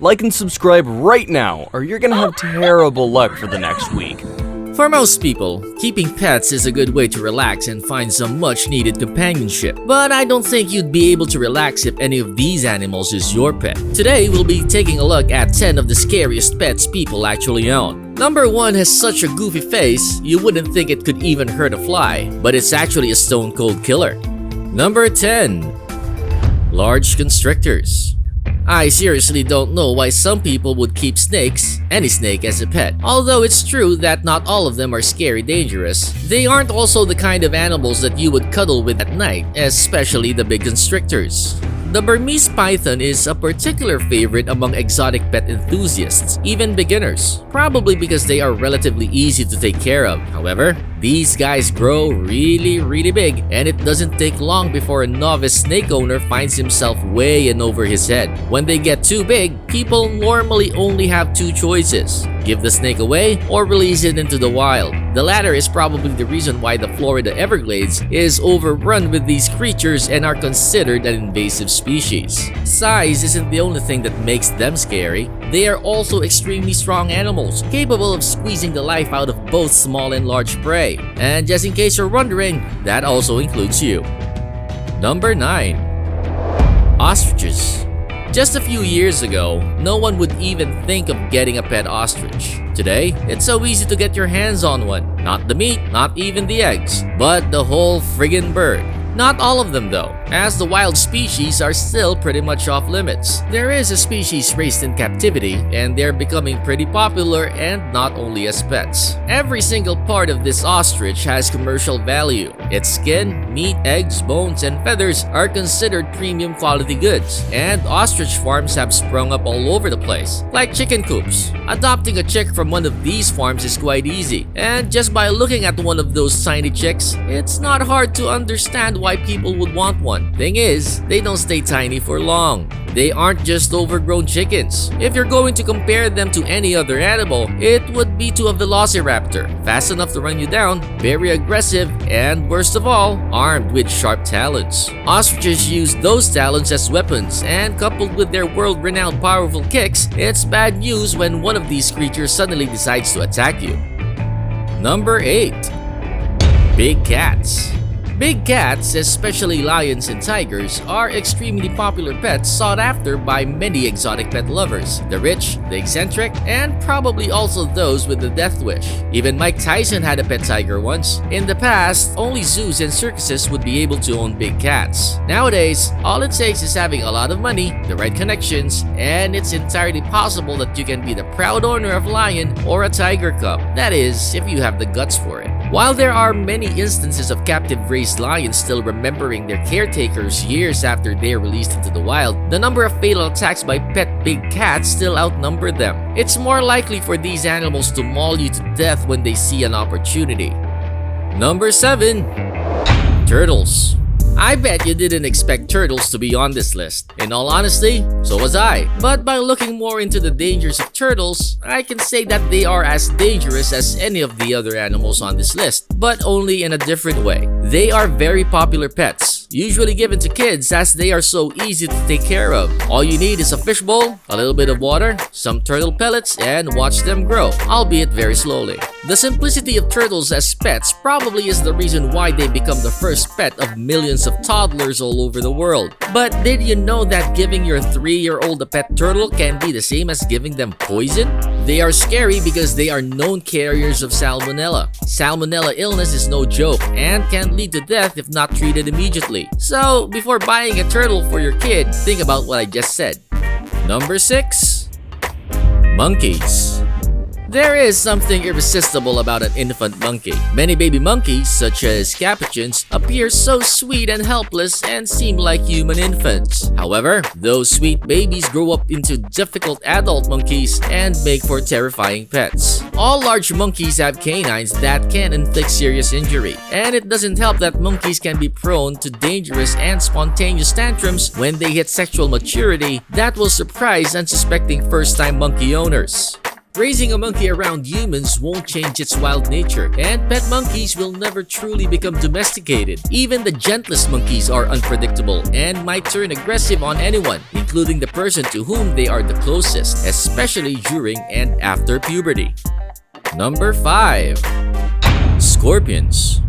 Like and subscribe right now, or you're gonna have terrible luck for the next week. For most people, keeping pets is a good way to relax and find some much needed companionship. But I don't think you'd be able to relax if any of these animals is your pet. Today, we'll be taking a look at 10 of the scariest pets people actually own. Number 1 has such a goofy face, you wouldn't think it could even hurt a fly, but it's actually a stone cold killer. Number 10. Large Constrictors. I seriously don't know why some people would keep snakes, any snake, as a pet. Although it's true that not all of them are scary dangerous, they aren't also the kind of animals that you would cuddle with at night, especially the big constrictors. The Burmese python is a particular favorite among exotic pet enthusiasts, even beginners, probably because they are relatively easy to take care of. However, these guys grow really big, and it doesn't take long before a novice snake owner finds himself way in over his head. When they get too big, people normally only have two choices: give the snake away or release it into the wild. The latter is probably the reason why the Florida Everglades is overrun with these creatures and are considered an invasive species. Size isn't the only thing that makes them scary. They are also extremely strong animals, capable of squeezing the life out of both small and large prey. And just in case you're wondering, that also includes you. Number 9. Ostriches. Just a few years ago, no one would even think of getting a pet ostrich. Today, it's so easy to get your hands on one. Not the meat, not even the eggs, but the whole friggin' bird. Not all of them though, as the wild species are still pretty much off limits. There is a species raised in captivity, and they're becoming pretty popular, and not only as pets. Every single part of this ostrich has commercial value. Its skin, meat, eggs, bones, and feathers are considered premium quality goods, and ostrich farms have sprung up all over the place, like chicken coops. Adopting a chick from one of these farms is quite easy, and just by looking at one of those tiny chicks, it's not hard to understand why people would want one. Thing is, they don't stay tiny for long. They aren't just overgrown chickens. If you're going to compare them to any other animal, it would be to a velociraptor, fast enough to run you down, very aggressive, and worst of all, armed with sharp talons. Ostriches use those talons as weapons, and coupled with their world-renowned powerful kicks, it's bad news when one of these creatures suddenly decides to attack you. Number 8. Big cats. Big cats, especially lions and tigers, are extremely popular pets sought after by many exotic pet lovers, the rich, the eccentric, and probably also those with the death wish. Even Mike Tyson had a pet tiger once. In the past, only zoos and circuses would be able to own big cats. Nowadays, all it takes is having a lot of money, the right connections, and it's entirely possible that you can be the proud owner of a lion or a tiger cub. That is, if you have the guts for it. While there are many instances of captive raised lions still remembering their caretakers years after they are released into the wild, the number of fatal attacks by pet big cats still outnumber them. It's more likely for these animals to maul you to death when they see an opportunity. Number 7. Turtles. I bet you didn't expect turtles to be on this list. In all honesty, so was I. But by looking more into the dangers of turtles, I can say that they are as dangerous as any of the other animals on this list, but only in a different way. They are very popular pets, usually given to kids as they are so easy to take care of. All you need is a fishbowl, a little bit of water, some turtle pellets, and watch them grow, albeit very slowly. The simplicity of turtles as pets probably is the reason why they become the first pet of millions of toddlers all over the world. But did you know that giving your 3-year-old a pet turtle can be the same as giving them poison? They are scary because they are known carriers of salmonella. Salmonella illness is no joke and can lead to death if not treated immediately. So, before buying a turtle for your kid, think about what I just said. Number 6. Monkeys. There is something irresistible about an infant monkey. Many baby monkeys, such as capuchins, appear so sweet and helpless and seem like human infants. However, those sweet babies grow up into difficult adult monkeys and make for terrifying pets. All large monkeys have canines that can inflict serious injury, and it doesn't help that monkeys can be prone to dangerous and spontaneous tantrums when they hit sexual maturity that will surprise unsuspecting first-time monkey owners. Raising a monkey around humans won't change its wild nature, and pet monkeys will never truly become domesticated. Even the gentlest monkeys are unpredictable and might turn aggressive on anyone, including the person to whom they are the closest, especially during and after puberty. Number 5. Scorpions.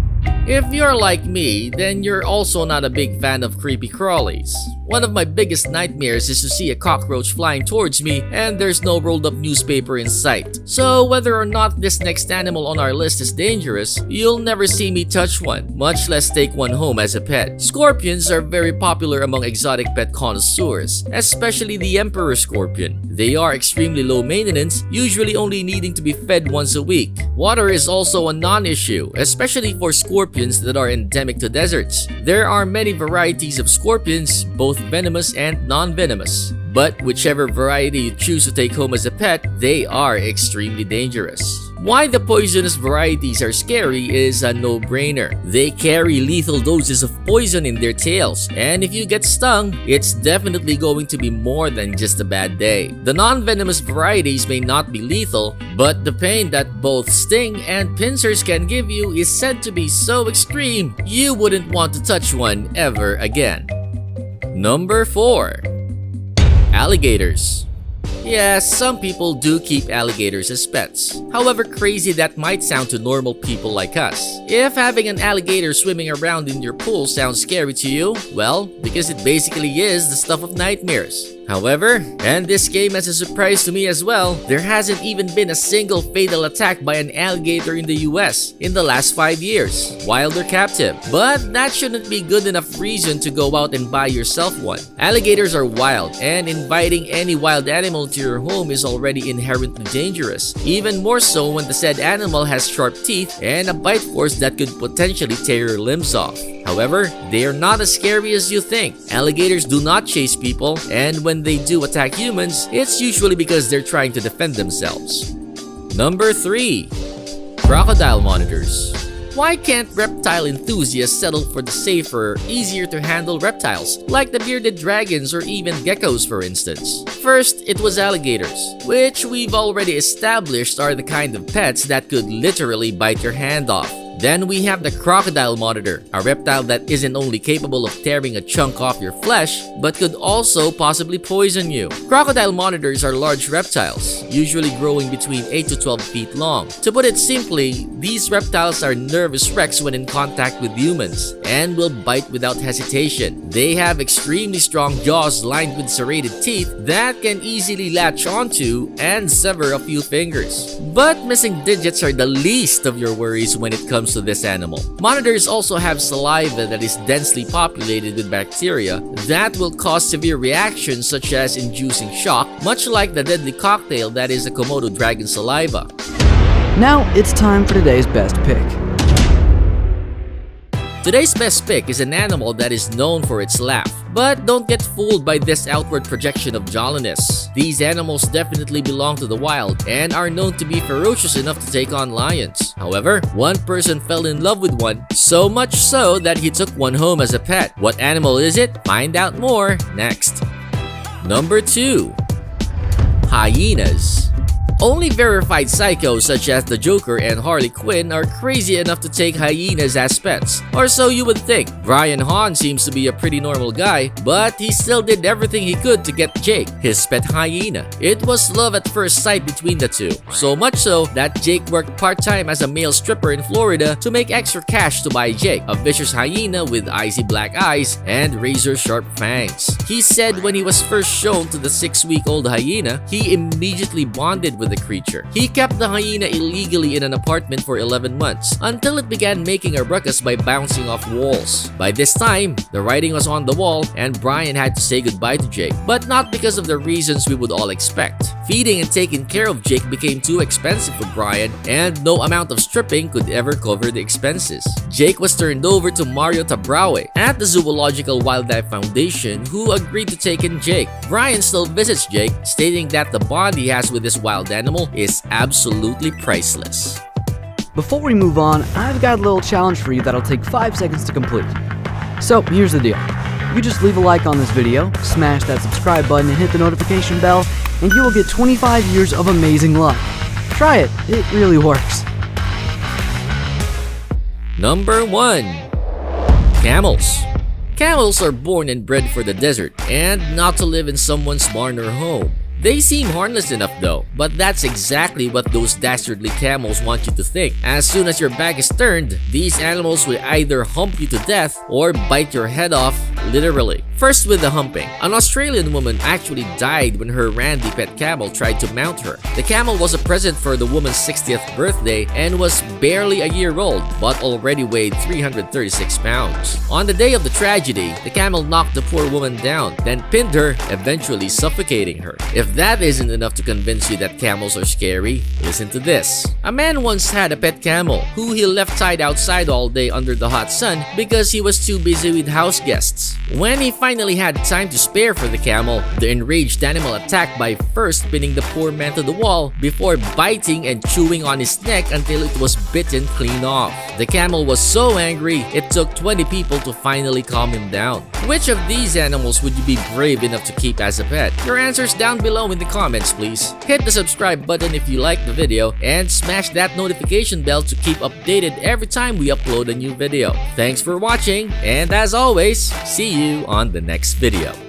If you're like me, then you're also not a big fan of creepy crawlies. One of my biggest nightmares is to see a cockroach flying towards me and there's no rolled up newspaper in sight. So whether or not this next animal on our list is dangerous, you'll never see me touch one, much less take one home as a pet. Scorpions are very popular among exotic pet connoisseurs, especially the emperor scorpion. They are extremely low maintenance, usually only needing to be fed once a week. Water is also a non-issue, especially for scorpions that are endemic to deserts. There are many varieties of scorpions, both venomous and non-venomous. But whichever variety you choose to take home as a pet, they are extremely dangerous. Why the poisonous varieties are scary is a no-brainer. They carry lethal doses of poison in their tails, and if you get stung, it's definitely going to be more than just a bad day. The non-venomous varieties may not be lethal, but the pain that both sting and pincers can give you is said to be so extreme, you wouldn't want to touch one ever again. Number 4. Alligators. Yes, some people do keep alligators as pets. However crazy that might sound to normal people like us. If having an alligator swimming around in your pool sounds scary to you, well, because it basically is the stuff of nightmares. However, and this came as a surprise to me as well, there hasn't even been a single fatal attack by an alligator in the US in the last 5 years, while they're captive. But that shouldn't be good enough reason to go out and buy yourself one. Alligators are wild, and inviting any wild animal to your home is already inherently dangerous, even more so when the said animal has sharp teeth and a bite force that could potentially tear your limbs off. However, they are not as scary as you think. Alligators do not chase people, and when they do attack humans, it's usually because they're trying to defend themselves. Number 3. Crocodile monitors. Why can't reptile enthusiasts settle for the safer, easier to handle reptiles, like the bearded dragons or even geckos for instance? First, it was alligators, which we've already established are the kind of pets that could literally bite your hand off. Then we have the crocodile monitor, a reptile that isn't only capable of tearing a chunk off your flesh, but could also possibly poison you. Crocodile monitors are large reptiles, usually growing between 8 to 12 feet long. To put it simply, these reptiles are nervous wrecks when in contact with humans, and will bite without hesitation. They have extremely strong jaws lined with serrated teeth that can easily latch onto and sever a few fingers. But missing digits are the least of your worries when it comes to this animal. Monitors also have saliva that is densely populated with bacteria that will cause severe reactions such as inducing shock, much like the deadly cocktail that is a Komodo dragon saliva. Now it's time for today's best pick. Today's best pick is an animal that is known for its laugh. But don't get fooled by this outward projection of jolliness. These animals definitely belong to the wild and are known to be ferocious enough to take on lions. However, one person fell in love with one, so much so that he took one home as a pet. What animal is it? Find out more next. Number 2. Hyenas. Only verified psychos such as the Joker and Harley Quinn are crazy enough to take hyenas as pets, or so you would think. Brian Hahn seems to be a pretty normal guy, but he still did everything he could to get Jake, his pet hyena. It was love at first sight between the two, so much so that Jake worked part-time as a male stripper in Florida to make extra cash to buy Jake, a vicious hyena with icy black eyes and razor-sharp fangs. He said when he was first shown to the 6-week-old hyena, he immediately bonded with the creature. He kept the hyena illegally in an apartment for 11 months until it began making a ruckus by bouncing off walls. By this time, the writing was on the wall and Brian had to say goodbye to Jake, but not because of the reasons we would all expect. Feeding and taking care of Jake became too expensive for Brian, and no amount of stripping could ever cover the expenses. Jake was turned over to Mario Tabraue at the Zoological Wildlife Foundation, who agreed to take in Jake. Brian still visits Jake, stating that the bond he has with this wild animal is absolutely priceless. Before we move on, I've got a little challenge for you that'll take 5 seconds to complete. So here's the deal. You just leave a like on this video, smash that subscribe button and hit the notification bell, and you will get 25 years of amazing luck. Try it really works. Number 1. Camels. Camels are born and bred for the desert and not to live in someone's barn or home. They seem harmless enough though, but that's exactly what those dastardly camels want you to think. As soon as your back is turned, these animals will either hump you to death or bite your head off, literally. First with the humping. An Australian woman actually died when her Randy pet camel tried to mount her. The camel was a present for the woman's 60th birthday and was barely a year old, but already weighed 336 pounds. On the day of the tragedy, the camel knocked the poor woman down, then pinned her, eventually suffocating her. If that isn't enough to convince you that camels are scary, listen to this. A man once had a pet camel who he left tied outside all day under the hot sun because he was too busy with house guests. When he finally had time to spare for the camel, the enraged animal attacked by first pinning the poor man to the wall before biting and chewing on his neck until it was bitten clean off. The camel was so angry, it took 20 people to finally calm him down. Which of these animals would you be brave enough to keep as a pet? Your answers down below in the comments, please. Hit the subscribe button if you like the video and smash that notification bell to keep updated every time we upload a new video. Thanks for watching, and as always, see you on the next video.